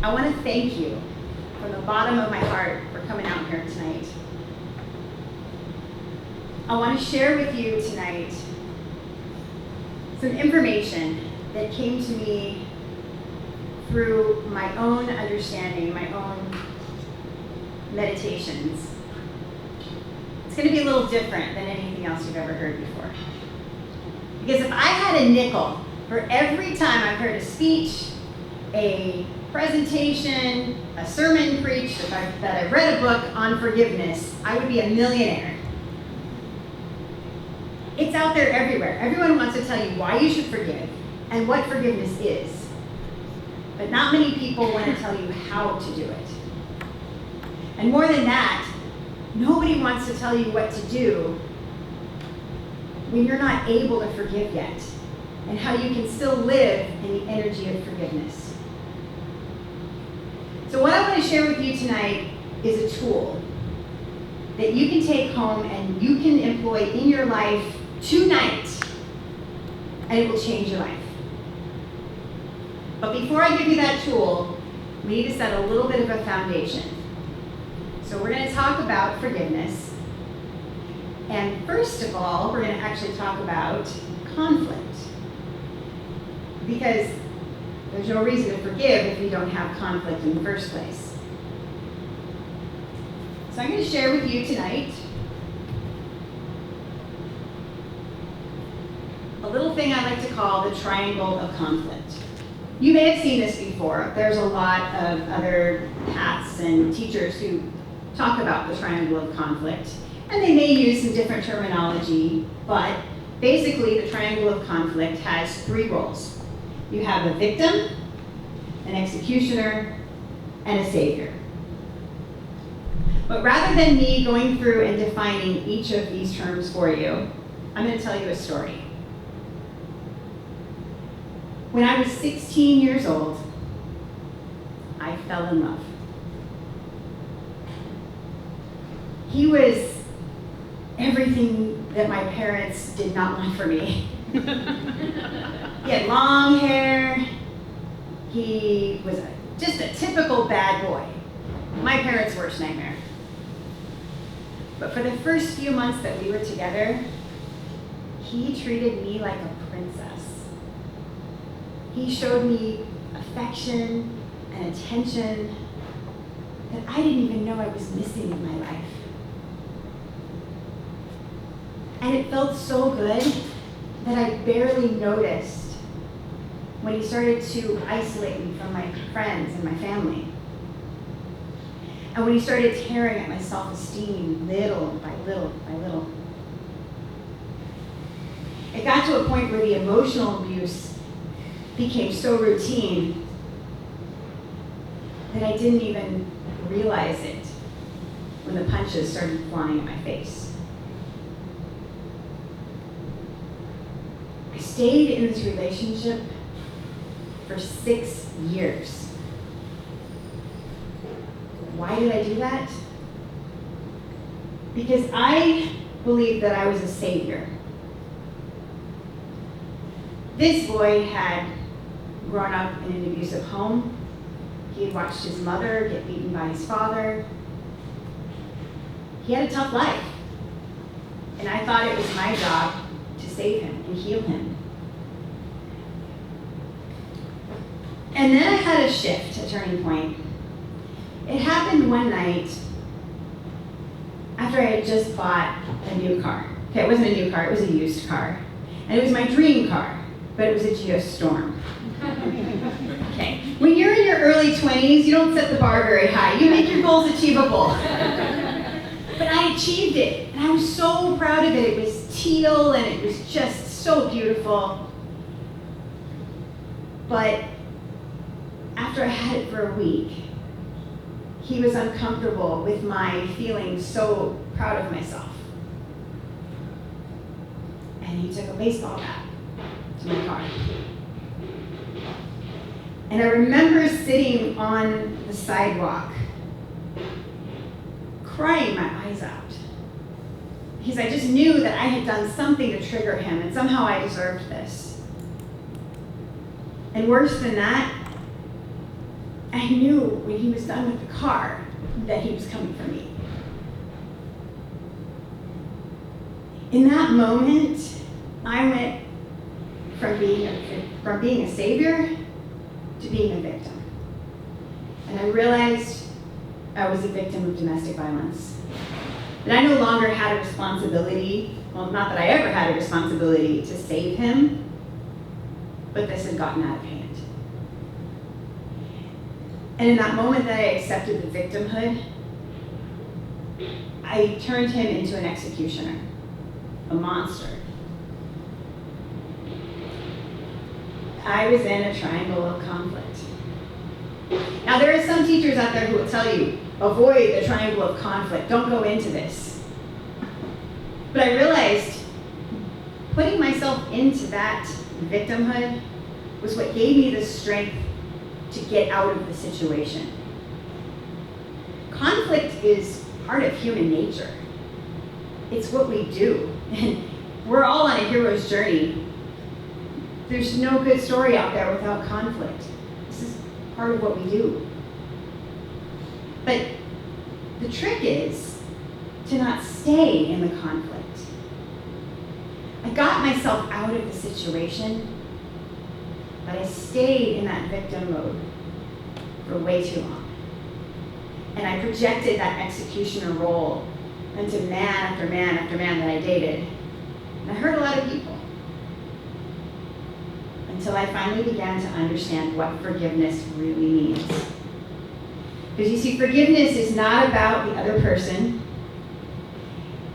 I want to thank you from the bottom of my heart for coming out here tonight. I want to share with you tonight some information that came to me through my own understanding, my own meditations. It's going to be a little different than anything else you've ever heard before. Because if I had a nickel for every time I've heard a speech, a presentation, a sermon preached, that I read a book on forgiveness, I would be a millionaire. It's out there everywhere. Everyone wants to tell you why you should forgive and what forgiveness is. But not many people want to tell you how to do it. And more than that, nobody wants to tell you what to do when you're not able to forgive yet, and how you can still live in the energy of forgiveness. So what I want to share with you tonight is a tool that you can take home and you can employ in your life tonight, and it will change your life. But before I give you that tool, we need to set a little bit of a foundation. So we're going to talk about forgiveness. And first of all, we're going to actually talk about conflict. Because there's no reason to forgive if you don't have conflict in the first place. So I'm going to share with you tonight a little thing I like to call the triangle of conflict. You may have seen this before. There's a lot of other paths and teachers who talk about the triangle of conflict. And they may use some different terminology, but basically the triangle of conflict has three roles. You have a victim, an executioner, and a savior. But rather than me going through and defining each of these terms for you, I'm going to tell you a story. When I was 16 years old, I fell in love. He was everything that my parents did not want for me. He had long hair. He was just a typical bad boy. My parents' worst nightmare. But for the first few months that we were together, he treated me like a princess. He showed me affection and attention that I didn't even know I was missing in my life. And it felt so good that I barely noticed when he started to isolate me from my friends and my family. And when he started tearing at my self-esteem little by little by little. It got to a point where the emotional abuse became so routine that I didn't even realize it when the punches started flying at my face. I stayed in this relationship for 6 years. Why did I do that? Because I believed that I was a savior. This boy had grown up in an abusive home. He had watched his mother get beaten by his father. He had a tough life. And I thought it was my job to save him and heal him. And then I had a shift, a turning point. It happened one night after I had just bought a new car. Okay, it wasn't a new car, it was a used car. And it was my dream car, but it was a Geostorm. Okay, when you're in your early 20s, you don't set the bar very high. You make your goals achievable. But I achieved it, and I was so proud of it. It was teal, and it was just so beautiful. But after I had it for a week, he was uncomfortable with my feeling so proud of myself. And he took a baseball bat to my car. And I remember sitting on the sidewalk, crying my eyes out. Because I just knew that I had done something to trigger him, and somehow I deserved this. And worse than that, I knew when he was done with the car that he was coming for me. In that moment, I went from being a savior to being a victim. And I realized I was a victim of domestic violence. That I no longer had a responsibility, well, not that I ever had a responsibility to save him, but this had gotten out of hand. And in that moment that I accepted the victimhood, I turned him into an executioner, a monster. I was in a triangle of conflict. Now, there are some teachers out there who will tell you, avoid the triangle of conflict, don't go into this. But I realized putting myself into that victimhood was what gave me the strength to get out of the situation. Conflict is part of human nature. It's what we do. We're all on a hero's journey. There's no good story out there without conflict. This is part of what we do. But the trick is to not stay in the conflict. I got myself out of the situation, but I stayed in that victim mode for way too long. And I projected that executioner role into man after man after man that I dated. And I hurt a lot of people. Until I finally began to understand what forgiveness really means. Because you see, forgiveness is not about the other person.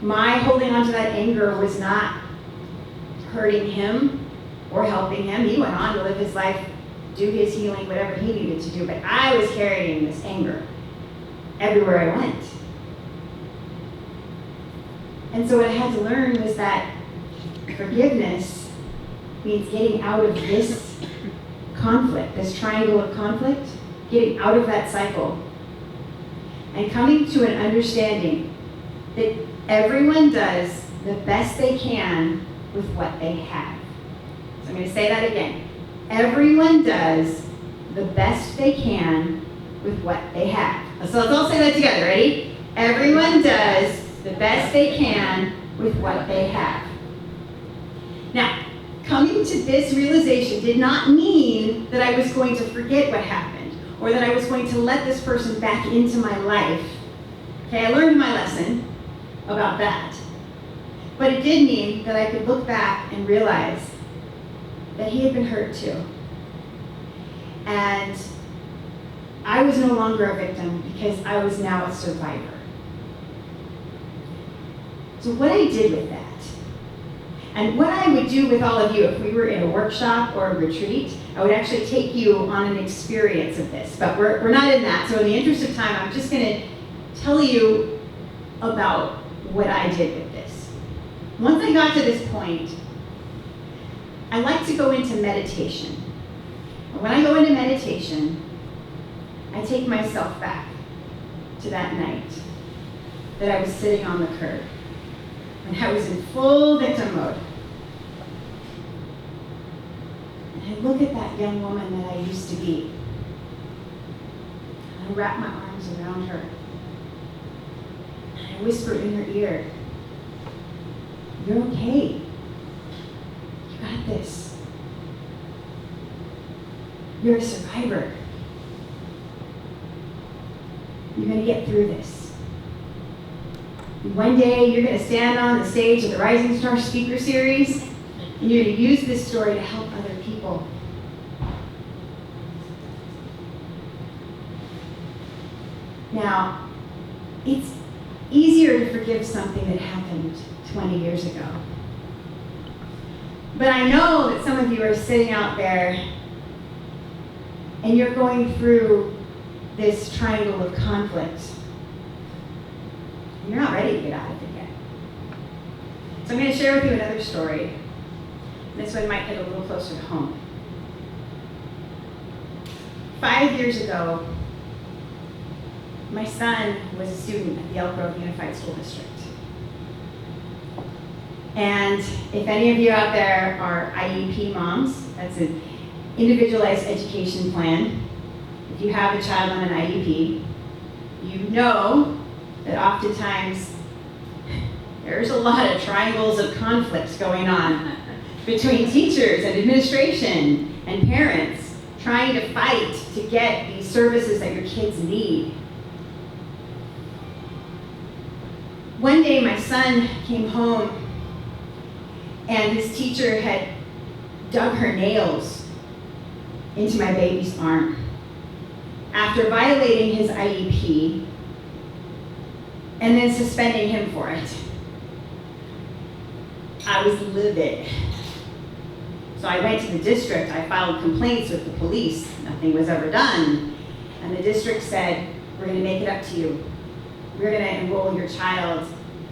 My holding on to that anger was not hurting him or helping him. He went on to live his life, do his healing, whatever he needed to do. But I was carrying this anger everywhere I went. And so what I had to learn was that forgiveness means getting out of this conflict, this triangle of conflict, getting out of that cycle, and coming to an understanding that everyone does the best they can with what they have. So I'm going to say that again. Everyone does the best they can with what they have. So let's all say that together. Ready? Everyone does the best they can with what they have. Now, coming to this realization did not mean that I was going to forget what happened or that I was going to let this person back into my life. Okay, I learned my lesson about that. But it did mean that I could look back and realize that he had been hurt too. And I was no longer a victim because I was now a survivor. So what I did with that, and what I would do with all of you if we were in a workshop or a retreat, I would actually take you on an experience of this. But we're not in that, so in the interest of time, I'm just going to tell you about what I did with this. Once I got to this point, I like to go into meditation. And when I go into meditation, I take myself back to that night that I was sitting on the curb. And I was in full victim mode. And I look at that young woman that I used to be. And I wrap my arms around her. And I whisper in her ear, "You're okay. You got this. You're a survivor. You're going to get through this. One day, you're going to stand on the stage of the Rising Star Speaker Series, and you're going to use this story to help other people." Now, it's easier to forgive something that happened 20 years ago. But I know that some of you are sitting out there, and you're going through this triangle of conflict. You're not ready to get out of it yet. So I'm going to share with you another story. This one might hit a little closer to home. 5 years ago, my son was a student at the Elk Grove Unified School District. And if any of you out there are IEP moms, that's an individualized education plan, if you have a child on an IEP, you know that oftentimes there's a lot of triangles of conflicts going on between teachers and administration and parents trying to fight to get these services that your kids need. One day my son came home and his teacher had dug her nails into my baby's arm after violating his IEP and then suspending him for it. I was livid. So I went to the district, I filed complaints with the police, nothing was ever done. And the district said, we're gonna make it up to you. We're gonna enroll your child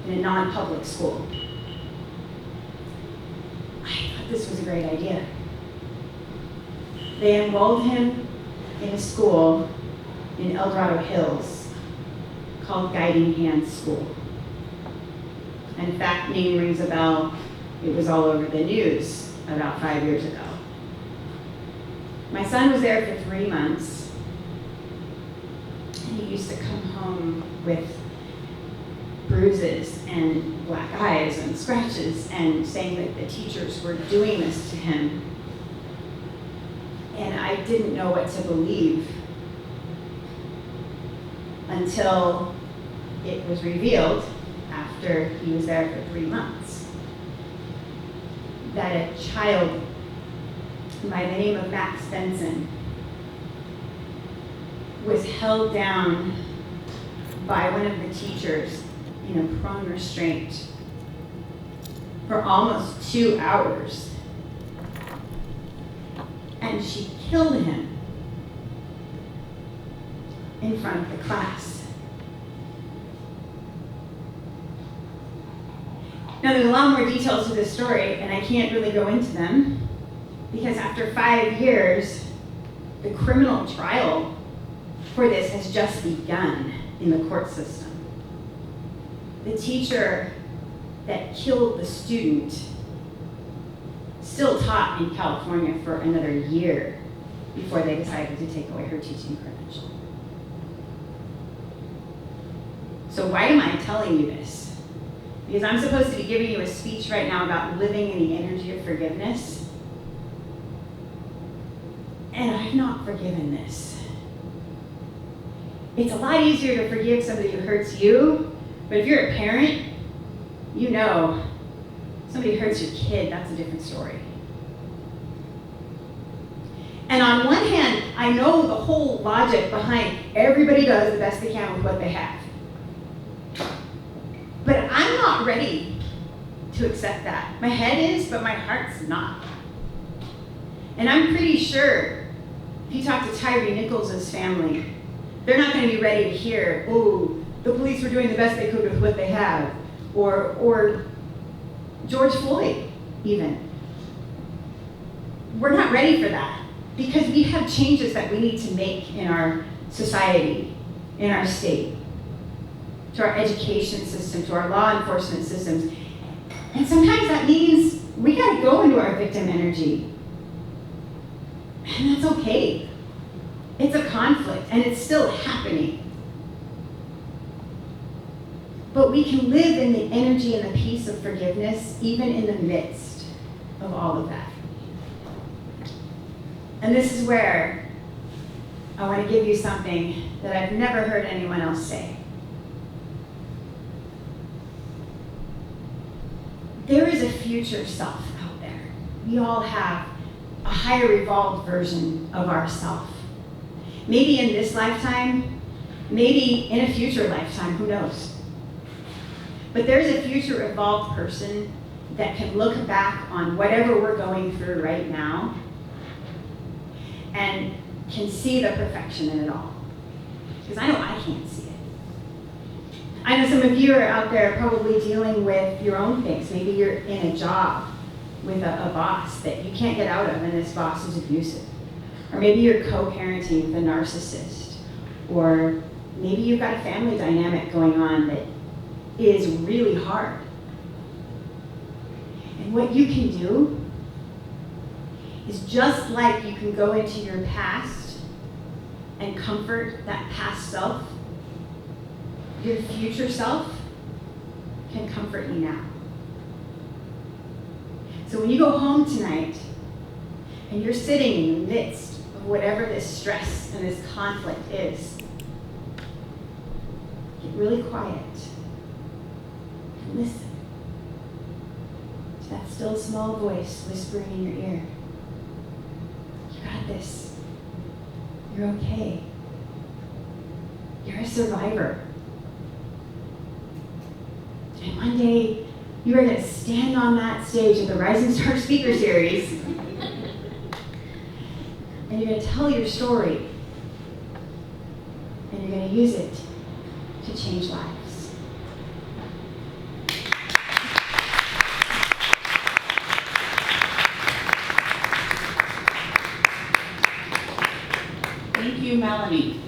in a non-public school. I thought this was a great idea. They enrolled him in a school in El Dorado Hills called Guiding Hands School. And in fact, name rings a bell. It was all over the news about 5 years ago. My son was there for 3 months, and he used to come home with bruises and black eyes and scratches and saying that the teachers were doing this to him. And I didn't know what to believe until it was revealed after he was there for 3 months that a child by the name of Max Benson was held down by one of the teachers in a prone restraint for almost 2 hours. And she killed him in front of the class. Now there's a lot more details to this story, and I can't really go into them, because after 5 years, the criminal trial for this has just begun in the court system. The teacher that killed the student still taught in California for another year before they decided to take away her teaching credential. So why am I telling you this? Because I'm supposed to be giving you a speech right now about living in the energy of forgiveness. And I've not forgiven this. It's a lot easier to forgive somebody who hurts you, but if you're a parent, you know, somebody hurts your kid, that's a different story. And on one hand, I know the whole logic behind everybody does the best they can with what they have. But I'm not ready to accept that. My head is, but my heart's not. And I'm pretty sure if you talk to Tyree Nichols' family, they're not going to be ready to hear, oh, the police were doing the best they could with what they have. Or George Floyd, even. We're not ready for that, because we have changes that we need to make in our society, in our state, to our education system, to our law enforcement systems. And sometimes that means we gotta go into our victim energy. And that's okay. It's a conflict, and it's still happening. But we can live in the energy and the peace of forgiveness, even in the midst of all of that. And this is where I want to give you something that I've never heard anyone else say. There is a future self out there. We all have a higher evolved version of ourself. Maybe in this lifetime, maybe in a future lifetime, who knows? But there's a future evolved person that can look back on whatever we're going through right now and can see the perfection in it all. Because I know I can't see it. I know some of you are out there probably dealing with your own things. Maybe you're in a job with a boss that you can't get out of, and this boss is abusive. Or maybe you're co-parenting with a narcissist. Or maybe you've got a family dynamic going on that is really hard. And what you can do is, just like you can go into your past and comfort that past self, your future self can comfort you now. So when you go home tonight and you're sitting in the midst of whatever this stress and this conflict is, get really quiet and listen to that still small voice whispering in your ear. You got this. You're okay. You're a survivor. And one day, you are going to stand on that stage of the Rising Star Speaker Series, and you're going to tell your story, and you're going to use it to change lives. Thank you, Melanie.